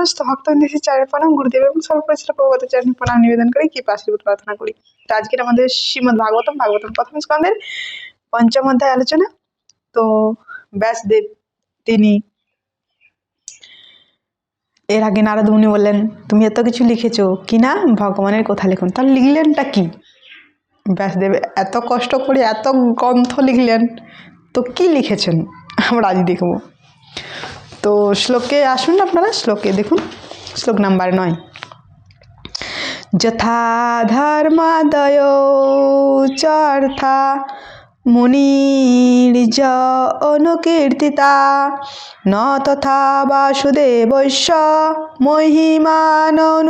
সমস্ত ভক্তবৃন্দ চারের প্রণাম, গুরুদেব এবং সর্বপরিচিত প্রভুপাদের চরণে প্রণাম নিবেদন করে কৃপা আশীর্বাদ প্রার্থনা করি। তো আজকের আমাদের শ্রীমদ্ ভাগবতম প্রথম স্কন্ধের পঞ্চম অধ্যায় আলোচনা। তো ব্যাসদেব তিনি এর আগে নারদ মুনি বললেন, তুমি এত কিছু লিখেছো কিনা, ভগবানের কথা লিখুন। তাহলে লিখলেনটা কি? ব্যাসদেব এত কষ্ট করে এত গ্রন্থ লিখলেন, তো কি লিখেছেন আমরা আজ দেখব। তো শ্লোকে আসুন, আপনারা শ্লোকে দেখুন, শ্লোক নাম্বার 9। যথা ধর্মাদয় চর্থা মুনির্য অনুকীর্তিতা ন তথা বাসুদেবস্য মহিমাননুবর্তিতা।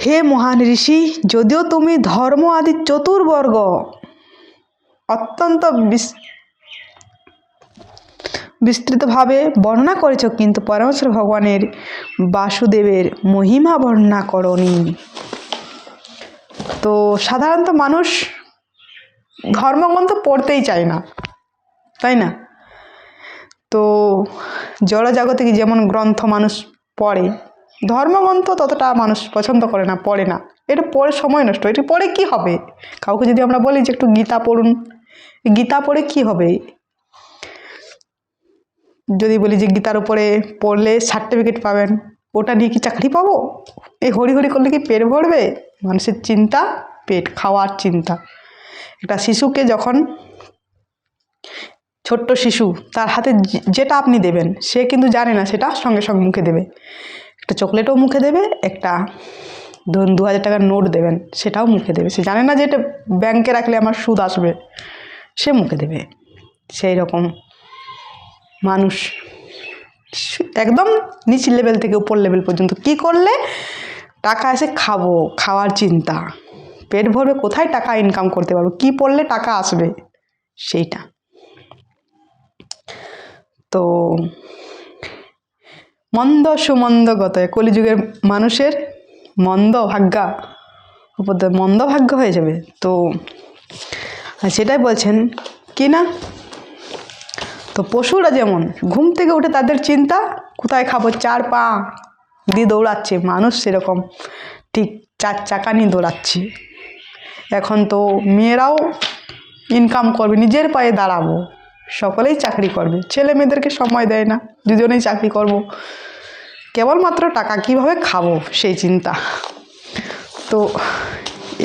হে মহান ঋষি, যদিও তুমি ধর্ম আদি চতুর্বর্গ অত্যন্ত বিস্তৃতভাবে বর্ণনা করেছ, কিন্তু পরমেশ্বর ভগবানের বাসুদেবের মহিমা বর্ণনা করনি। তো সাধারণত মানুষ ধর্মগ্রন্থ পড়তেই চায় না, তাই না? তো জড়জাগতিক যেমন গ্রন্থ মানুষ পড়ে, ধর্মগ্রন্থ ততটা মানুষ পছন্দ করে না, পড়ে না। এটা পড়ে সময় নষ্ট। এটা পড়ে কি হবে? কাউকে যদি আমরা বলি যে একটু গীতা পড়ুন, গীতা পড়ে কি হবে? যদি বলি যে গীতার উপরে পড়লে সার্টিফিকেট পাবেন, ওটা নিয়ে কি চাকরি পাবো? এই হরি হরি করলে কি পেট ভরবে? মানুষের চিন্তা পেট খাওয়ার চিন্তা। একটা শিশুকে যখন, ছোট্ট শিশু, তার হাতে যেটা আপনি দেবেন সে কিন্তু জানে না সেটা সঙ্গে সঙ্গে মুখে দেবে। একটা চকলেটও মুখে দেবে, একটা ধরুন 2000 টাকার নোট দেবেন সেটাও মুখে দেবে। সে জানে না যে এটা ব্যাংকে রাখলে আমার সুদ আসবে, সে মুখে দেবে। সেই রকম মানুষ একদম নিচ লেভেল থেকে উপর লেভেল পর্যন্ত কি করলে টাকা এসে খাবো, খাওয়ার চিন্তা, পেট ভরবে, কোথায় টাকা ইনকাম করতে পারবো, কি পড়লে টাকা আসবে, সেইটা। তো মন্দ সুমন্দ গত, কলিযুগের মানুষের মন্দ ভাগ্যা মন্দ ভাগ্য হয়ে যাবে। তো সেটাই বলছেন কি না, তো পশুরা যেমন ঘুম থেকে উঠে তাদের চিন্তা কোথায় খাবো, 4 পা দিয়ে দৌড়াচ্ছে, মানুষ সেরকম ঠিক 4 চাকা নিয়ে দৌড়াচ্ছে। এখন তো মেয়েরাও ইনকাম করবে, নিজের পায়ে দাঁড়াবো, সকলেই চাকরি করবে, ছেলে মেয়েদেরকে সময় দেয় না, দুজনেই চাকরি করব, কেবলমাত্র টাকা কিভাবে খাবো সেই চিন্তা। তো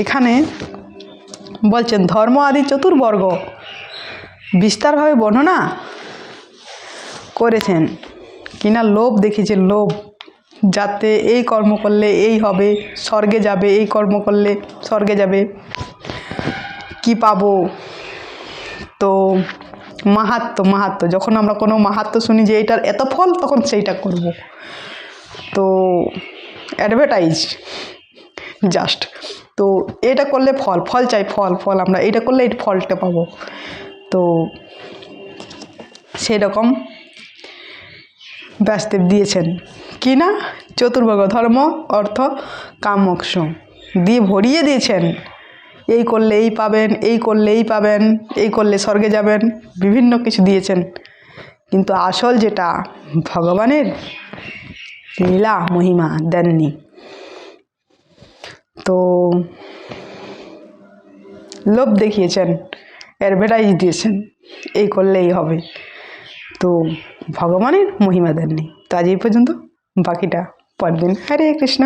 এখানে বলছেন ধর্ম আদি চতুর্বর্গ বিস্তারভাবে বর্ণনা করেছেন কিনা, লোভ দেখিয়েছেন, লোভ, যাতে এই কর্ম করলে এই হবে, স্বর্গে যাবে, এই কর্ম করলে স্বর্গে যাবে, কি পাবো। তো মাহাত্ম্য, যখন আমরা কোনো মাহাত্ম্য শুনি যে এটার এত ফল, তখন সেইটা করব। তো অ্যাডভার্টাইজ জাস্ট, তো এটা করলে ফল চাই, ফল আমরা এটা করলে এই ফলটা পাবো। তো সেরকম ব্যাসদেব দিয়েছেন কি না, চতুর্বর্গ ধর্ম অর্থ কাম মোক্ষ দিয়ে ভরিয়ে দিয়েছেন। এই করলে এই পাবেন, এই করলে এই পাবেন, এই করলে স্বর্গে যাবেন, বিভিন্ন কিছু দিয়েছেন। কিন্তু আসল যেটা ভগবানের লীলা মহিমা দেননি। তো লোভ দেখিয়েছেন, অ্যাডভার্টাইজ দিয়েছেন, এই করলে এই হবে, তো ভগবানের মহিমা দেননি। তো আজ এই পর্যন্ত, বাকিটা পরদিন। হরে কৃষ্ণ।